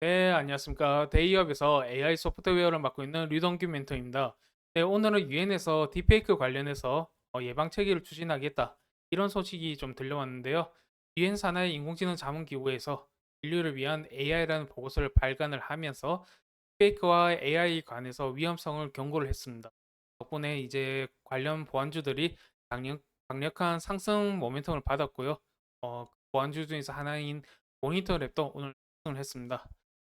네, 안녕하십니까. 데이업에서 AI 소프트웨어를 맡고 있는 류동규 멘토입니다. 네, 오늘은 유엔에서 딥페이크 관련해서 예방 체계를 추진하겠다. 이런 소식이 좀 들려왔는데요. 유엔 산하의 인공지능 자문기구에서 인류를 위한 AI라는 보고서를 발간을 하면서 딥페이크와 AI 관해서 위험성을 경고를 했습니다. 덕분에 이제 관련 보안주들이 강력한 상승 모멘텀을 받았고요. 보안주 중에서 하나인 모니터랩도 오늘 상승을 했습니다.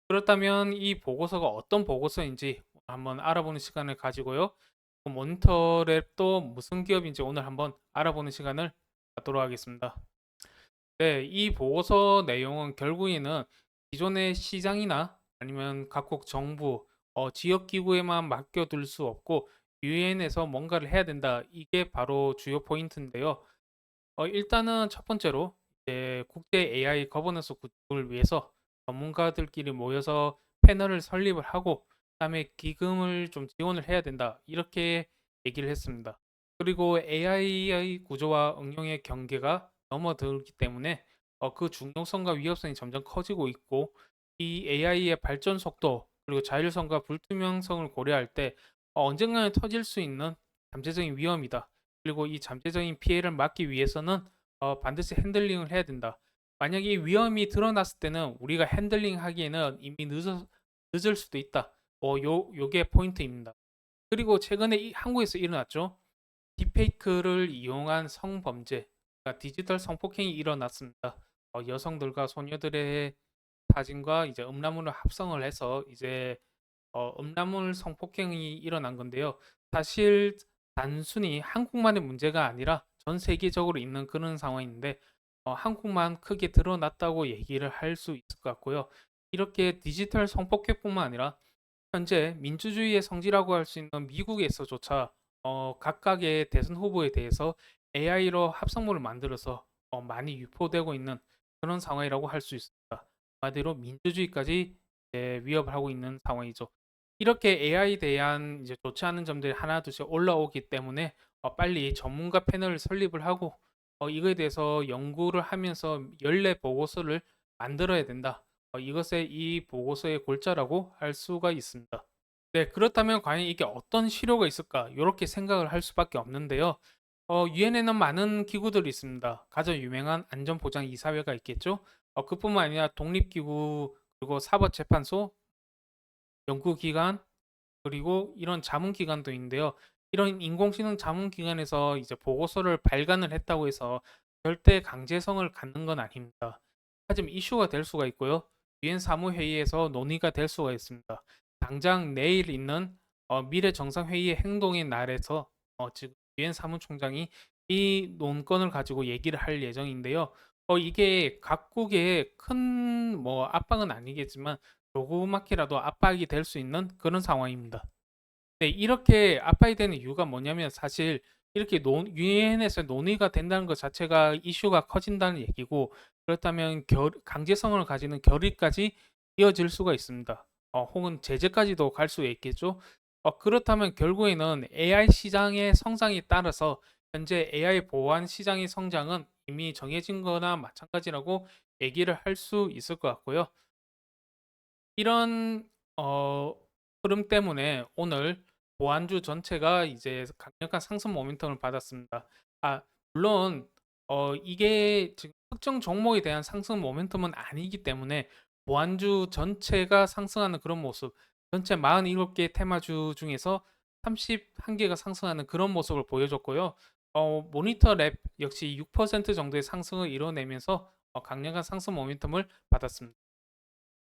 그렇다면 이 보고서가 어떤 보고서인지 한번 알아보는 시간을 가지고요. 모니터랩도 무슨 기업인지 오늘 한번 알아보는 시간을 갖도록 하겠습니다. 네, 이 보고서 내용은 결국에는 기존의 시장이나 아니면 각국 정부, 지역 기구에만 맡겨둘 수 없고 유엔에서 뭔가를 해야 된다. 이게 바로 주요 포인트인데요. 일단은 첫 번째로 이제 국제 AI 거버넌스 구축을 위해서 전문가들끼리 모여서 패널을 설립을 하고 그다음에 기금을 좀 지원을 해야 된다. 이렇게 얘기를 했습니다. 그리고 AI 구조와 응용의 경계가 넘어들기 때문에 그 중요성과 위협성이 점점 커지고 있고 이 AI의 발전 속도 그리고 자율성과 불투명성을 고려할 때 언젠가는 터질 수 있는 잠재적인 위험이다. 그리고 이 잠재적인 피해를 막기 위해서는 반드시 핸들링을 해야 된다. 만약에 이 위험이 드러났을 때는 우리가 핸들링 하기에는 이미 늦을 수도 있다. 요게 포인트입니다. 그리고 최근에 한국에서 일어났죠. 딥페이크를 이용한 성범죄, 그러니까 디지털 성폭행이 일어났습니다. 여성들과 소녀들의 사진과 이제 음란물을 합성을 해서 이제 음란물 성폭행이 일어난 건데요. 사실 단순히 한국만의 문제가 아니라 전 세계적으로 있는 그런 상황인데 한국만 크게 드러났다고 얘기를 할 수 있을 것 같고요. 이렇게 디지털 성폭행뿐만 아니라 현재 민주주의의 성지라고 할 수 있는 미국에서조차 각각의 대선 후보에 대해서 AI로 합성물을 만들어서 많이 유포되고 있는 그런 상황이라고 할 수 있습니다. 한마디로 민주주의까지 위협을 하고 있는 상황이죠. 이렇게 AI에 대한 이제 좋지 않은 점들이 하나둘씩 올라오기 때문에 빨리 전문가 패널을 설립을 하고 이거에 대해서 연구를 하면서 연례 보고서를 만들어야 된다. 이것에 이 보고서의 골자라고 할 수가 있습니다. 네, 그렇다면 과연 이게 어떤 실효가 있을까? 이렇게 생각을 할 수밖에 없는데요. 유엔에는 많은 기구들이 있습니다. 가장 유명한 안전보장이사회가 있겠죠. 그뿐만 아니라 독립기구 그리고 사법재판소, 연구기관 그리고 이런 자문기관도 있는데요. 이런 인공지능 자문기관에서 이제 보고서를 발간을 했다고 해서 절대 강제성을 갖는 건 아닙니다. 하지만 이슈가 될 수가 있고요. 유엔 사무회의에서 논의가 될 수가 있습니다. 당장 내일 있는 미래 정상회의의 행동의 날에서 지금 유엔 사무총장이 이 논건을 가지고 얘기를 할 예정인데요. 이게 각국의 큰 뭐 압박은 아니겠지만 조그맣게라도 압박이 될 수 있는 그런 상황입니다. 네, 이렇게 압박이 되는 이유가 뭐냐면 사실 이렇게 유엔에서 논의가 된다는 것 자체가 이슈가 커진다는 얘기고 그렇다면 강제성을 가지는 결의까지 이어질 수가 있습니다. 혹은 제재까지도 갈 수 있겠죠. 그렇다면 결국에는 AI 시장의 성장에 따라서 현재 AI 보안 시장의 성장은 이미 정해진 거나 마찬가지라고 얘기를 할 수 있을 것 같고요. 이런 어 흐름 때문에 오늘 보안주 전체가 이제 강력한 상승 모멘텀을 받았습니다. 물론 이게 지금 특정 종목에 대한 상승 모멘텀은 아니기 때문에 보안주 전체가 상승하는 그런 모습, 전체 47개 테마주 중에서 31개가 상승하는 그런 모습을 보여줬고요. 모니터 랩 역시 6% 정도의 상승을 이뤄내면서 강력한 상승 모멘텀을 받았습니다.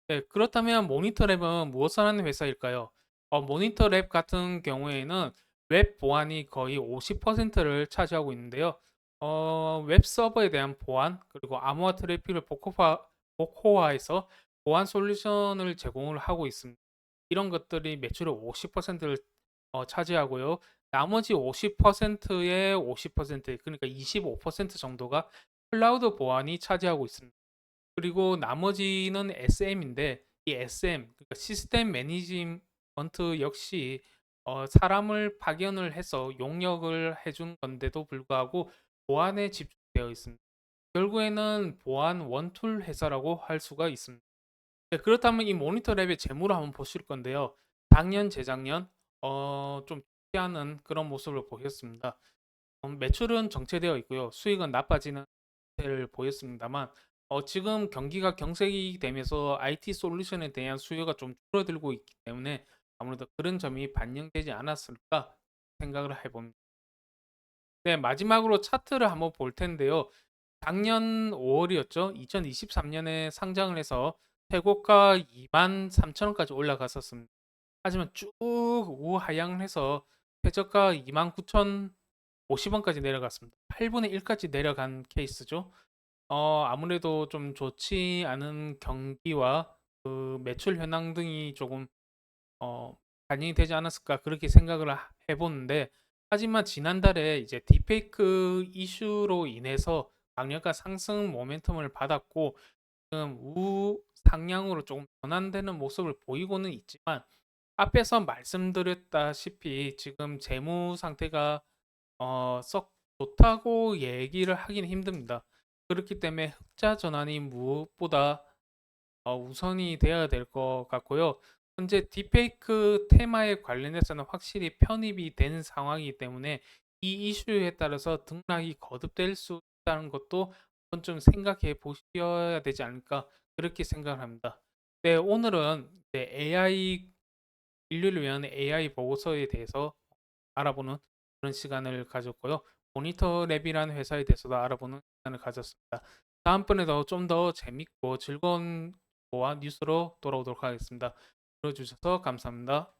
네, 그렇다면 모니터랩은 무엇을 하는 회사일까요? 모니터랩 같은 경우에는 웹 보안이 거의 50%를 차지하고 있는데요. 웹 서버에 대한 보안, 그리고 암호화 트래픽을 복호화해서 보안 솔루션을 제공을 하고 있습니다. 이런 것들이 매출의 50%를 차지하고요. 나머지 50%의 50%, 그러니까 25% 정도가 클라우드 보안이 차지하고 있습니다. 그리고 나머지는 SM인데 이 SM 그러니까 시스템 매니지먼트 역시 사람을 파견을 해서 용역을 해준 건데도 불구하고 보안에 집중되어 있습니다. 결국에는 보안 원툴 회사라고 할 수가 있습니다. 네, 그렇다면 이 모니터 랩의 재무를 한번 보실 건데요. 작년, 재작년 좀 피하는 그런 모습을 보였습니다. 매출은 정체되어 있고요. 수익은 나빠지는 형태를 보였습니다만 지금 경기가 경색이 되면서 IT 솔루션에 대한 수요가 좀 줄어들고 있기 때문에 아무래도 그런 점이 반영되지 않았을까 생각을 해봅니다. 네, 마지막으로 차트를 한번 볼 텐데요. 작년 5월이었죠. 2023년에 상장을 해서 최고가 23,000원까지 올라갔었습니다. 하지만 쭉 우하향을 해서 최저가 29,050원까지 내려갔습니다. 8분의 1까지 내려간 케이스죠. 아무래도 좀 좋지 않은 경기와 그 매출 현황 등이 조금 반영이 되지 않았을까 그렇게 생각을 해보는데, 하지만 지난달에 이제 딥페이크 이슈로 인해서 강력한 상승 모멘텀을 받았고 지금 우상향으로 조금 전환되는 모습을 보이고는 있지만, 앞에서 말씀드렸다시피 지금 재무 상태가 썩 좋다고 얘기를 하기는 힘듭니다. 그렇기 때문에 흑자 전환이 무엇보다 우선이 되어야 될 것 같고요. 현재 딥페이크 테마에 관련해서는 확실히 편입이 된 상황이기 때문에 이 이슈에 따라서 등락이 거듭될 수 있다는 것도 한번 좀 생각해 보셔야 되지 않을까 그렇게 생각을 합니다. 네, 오늘은 AI 인류를 위한 AI 보고서에 대해서 알아보는 그런 시간을 가졌고요. 모니터 랩이라는 회사에 대해서도 알아보는 시간을 가졌습니다. 다음번에도 좀 더 재밌고 즐거운 보안 뉴스로 돌아오도록 하겠습니다. 들어주셔서 감사합니다.